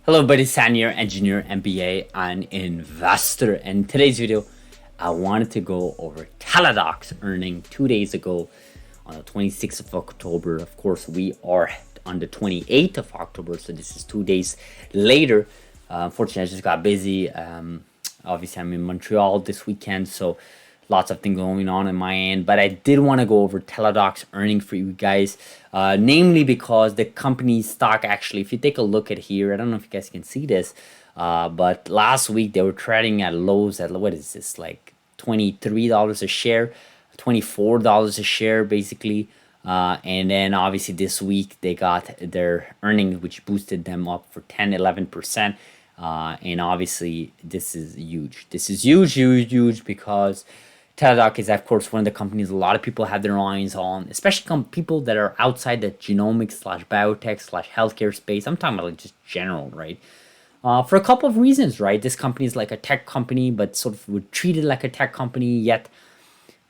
Hello, buddy. Senior engineer, MBA, and investor. And in today's video, I wanted to go over Teladoc's earning 2 days ago on the 26th of October. Of course, we are on the 28th of October, so this is 2 days later. Unfortunately, I just got busy. Obviously, I'm in Montreal this weekend, so lots of things going on my end, but I did want to go over Teladoc's earning for you guys, namely because the company's stock actually, if you take a look at here, I don't know if you guys can see this, but last week they were trading at lows at, what is this, like $23 a share, $24 a share basically. And then obviously this week they got their earnings, which boosted them up for 10-11%. And obviously this is huge. This is huge because Teladoc is, of course, one of the companies a lot of people have their eyes on, especially people that are outside the genomics / biotech / healthcare space. I'm talking about like just general, right? For a couple of reasons, right? This company is like a tech company, but sort of would treat it like a tech company, yet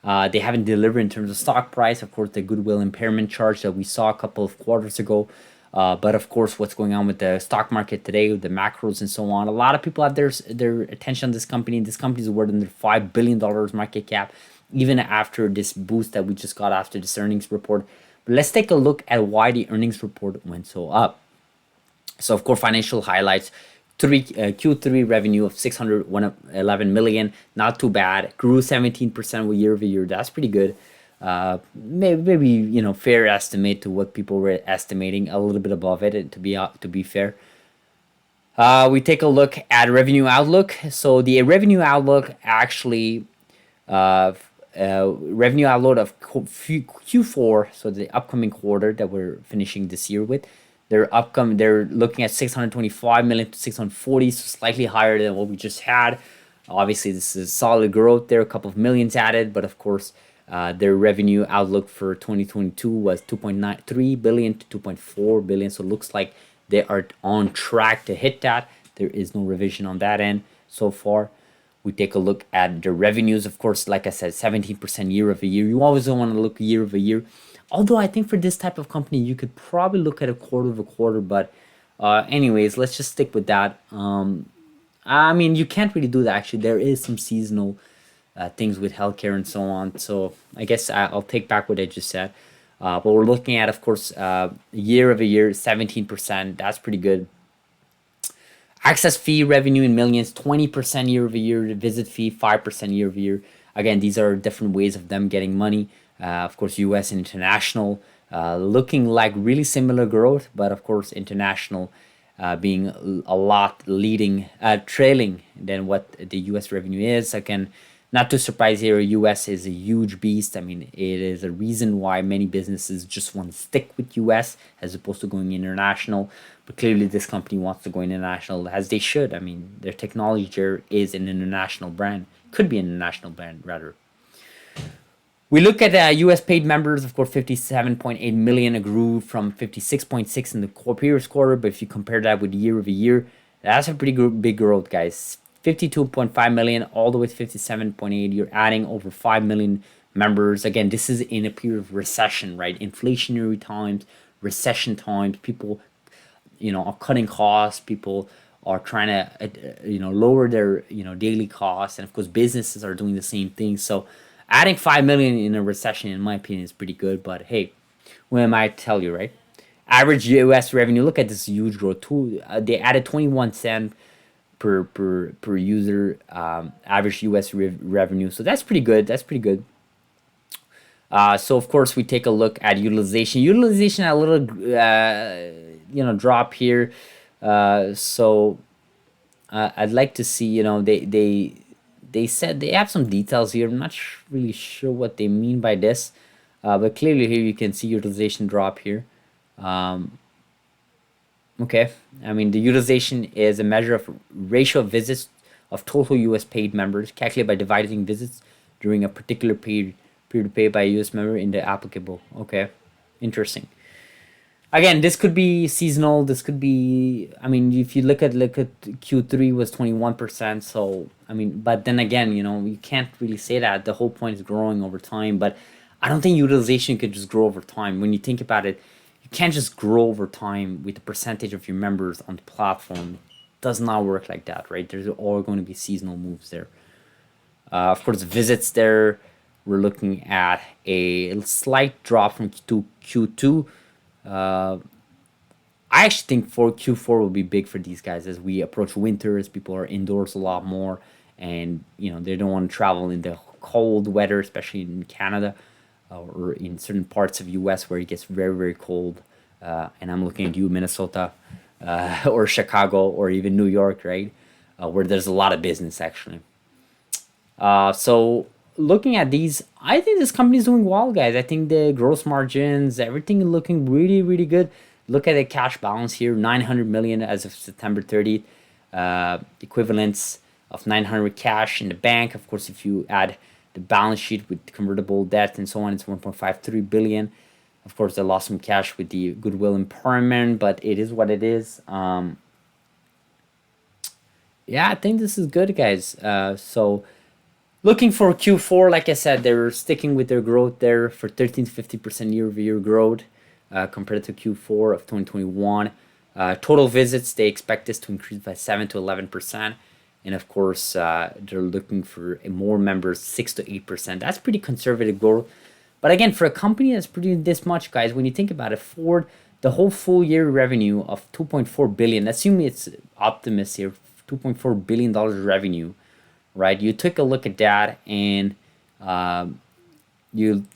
they haven't delivered in terms of stock price. Of course, the goodwill impairment charge that we saw a couple of quarters ago. But of course, what's going on with the stock market today, with the macros and so on, a lot of people have their attention on this company. This company is worth under $5 billion market cap, even after this boost that we just got after this earnings report. But let's take a look at why the earnings report went so up. So, of course, financial highlights. Q3 revenue of $611 million, not too bad. Grew 17% year over year. That's pretty good. Maybe fair estimate to what people were estimating, a little bit above it to be fair. We take a look at revenue outlook. So the revenue outlook actually revenue outlook of Q4, so the upcoming quarter that we're finishing this year with, they're looking at 625 million to 640, so slightly higher than what we just had. Obviously this is solid growth there, a couple of millions added, but of course their revenue outlook for 2022 was 2.93 billion to 2.4 billion. So it looks like they are on track to hit that. There is no revision on that end so far. We take a look at the revenues. Of course, like I said, 17% year over year. You always don't want to look year over year. Although I think for this type of company, you could probably look at a quarter over quarter. But anyways, let's just stick with that. I mean, you can't really do that. Actually, there is some seasonal things with healthcare and so on. So I guess I'll take back what I just said. But we're looking at, of course, year over year, 17%. That's pretty good. Access fee revenue in millions, 20% year over year. Visit fee, 5% year over year. Again, these are different ways of them getting money. Of course, US and international looking like really similar growth, but of course, international being a lot trailing than what the US revenue is. Again, not too surprised here, US is a huge beast. I mean, it is a reason why many businesses just want to stick with US as opposed to going international. But clearly this company wants to go international, as they should. I mean, their technology there is an international brand. Could be an international brand, rather. We look at US paid members, of course, 57.8 million, grew from 56.6 in the previous quarter. But if you compare that with year over year, that's a pretty big growth, guys. 52.5 million all the way to 57.8. You're adding over 5 million members. Again, this is in a period of recession, right? Inflationary times, recession times. People, are cutting costs. People are trying to, lower their, daily costs. And of course, businesses are doing the same thing. So adding 5 million in a recession, in my opinion, is pretty good. But hey, what am I to tell you, right? Average US revenue, look at this huge growth too. They added 21 cents per user, average US revenue. So that's pretty good. So of course we take a look at utilization. Utilization a little drop here. So I'd like to see, they said they have some details here. I'm not really sure what they mean by this, but clearly here you can see utilization drop here. Okay, I mean, the utilization is a measure of ratio of visits of total US paid members calculated by dividing visits during a particular period paid by a US member in the applicable. Okay, interesting. Again, this could be seasonal. This could be, I mean, if you look at Q3 was 21%. So, I mean, but then again, you can't really say that. The whole point is growing over time. But I don't think utilization could just grow over time. When you think about it, you can't just grow over time with the percentage of your members on the platform. does not work like that, right? There's all going to be seasonal moves there. Of course, visits there, we're looking at a slight drop from Q2. I actually think for Q4 will be big for these guys as we approach winter, as people are indoors a lot more, and they don't want to travel in the cold weather, especially in Canada or in certain parts of US where it gets very very cold. And I'm looking at you, Minnesota, or Chicago, or even New York, right, where there's a lot of business actually. So looking at these, I think this company is doing well, guys. I think the gross margins, everything is looking really, really good. Look at the cash balance here, 900 million as of September 30th. Equivalents of 900 cash in the bank. Of course, if you add the balance sheet with convertible debt and so on, it's 1.53 billion. Of course, they lost some cash with the goodwill impairment, but it is what it is. Yeah, I think this is good, guys. So looking for Q4, like I said, they're sticking with their growth there for 13 to 50% year-over-year growth compared to Q4 of 2021. Total visits, they expect this to increase by 7 to 11%. And of course, they're looking for more members, 6 to 8%. That's pretty conservative growth. But again, for a company that's producing this much, guys, when you think about it, Ford, the whole full year revenue of 2.4 billion, assuming it's optimist here, $2.4 billion revenue, right? You take a look at that and then you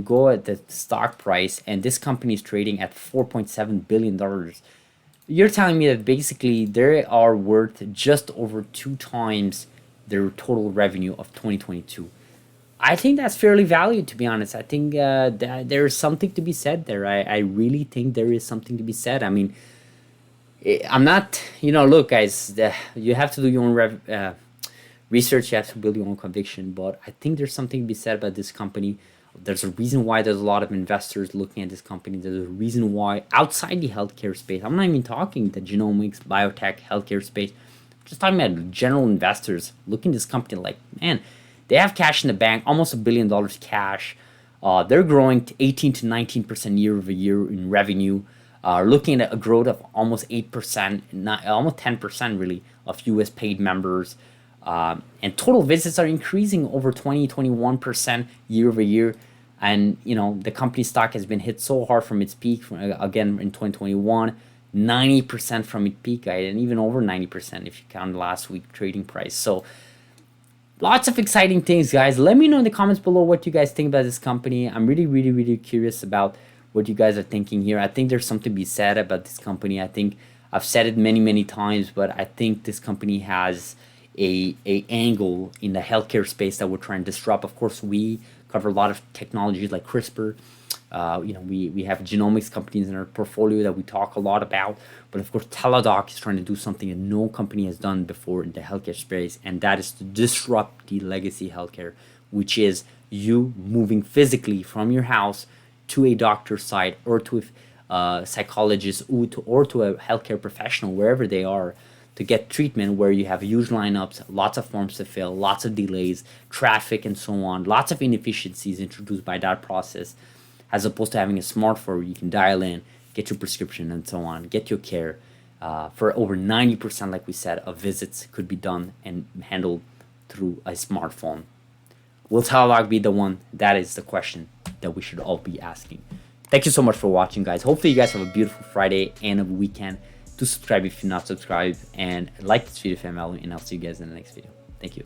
go at the stock price, and this company is trading at $4.7 billion. You're telling me that basically they are worth just over 2 times their total revenue of 2022. I think that's fairly valued, to be honest. I think that there is something to be said there. I really think there is something to be said. I mean, I'm not, look, guys, you have to do your own research, you have to build your own conviction, but I think there's something to be said about this company. There's a reason why there's a lot of investors looking at this company. There's a reason why outside the healthcare space, I'm not even talking the genomics, biotech, healthcare space, I'm just talking about general investors looking at this company like, man, they have cash in the bank, almost $1 billion cash. They're growing to 18 to 19% year over year in revenue. Looking at a growth of almost 8%, almost 10% really, of US paid members. And total visits are increasing over 21% year over year. And, the company stock has been hit so hard from its peak, again, in 2021, 90% from its peak, and even over 90% if you count last week trading price. So lots of exciting things, guys. Let me know in the comments below what you guys think about this company. I'm really, really, really curious about what you guys are thinking here. I think there's something to be said about this company. I think I've said it many, many times, but I think this company has a angle in the healthcare space that we're trying to disrupt. Of course, we cover a lot of technologies like CRISPR. We have genomics companies in our portfolio that we talk a lot about. But of course, Teladoc is trying to do something that no company has done before in the healthcare space, and that is to disrupt the legacy healthcare, which is you moving physically from your house to a doctor's site or to a psychologist or to a healthcare professional, wherever they are, to get treatment, where you have huge lineups, lots of forms to fill, lots of delays, traffic, and so on, lots of inefficiencies introduced by that process, as opposed to having a smartphone where you can dial in, get your prescription, and so on, get your care. For over 90%, like we said, of visits could be done and handled through a smartphone. Will Teladoc be the one? That is the question that we should all be asking. Thank you so much for watching, guys. Hopefully you guys have a beautiful Friday and a weekend. Do subscribe if you're not subscribed, and like this video if you haven't, and I'll see you guys in the next video. Thank you.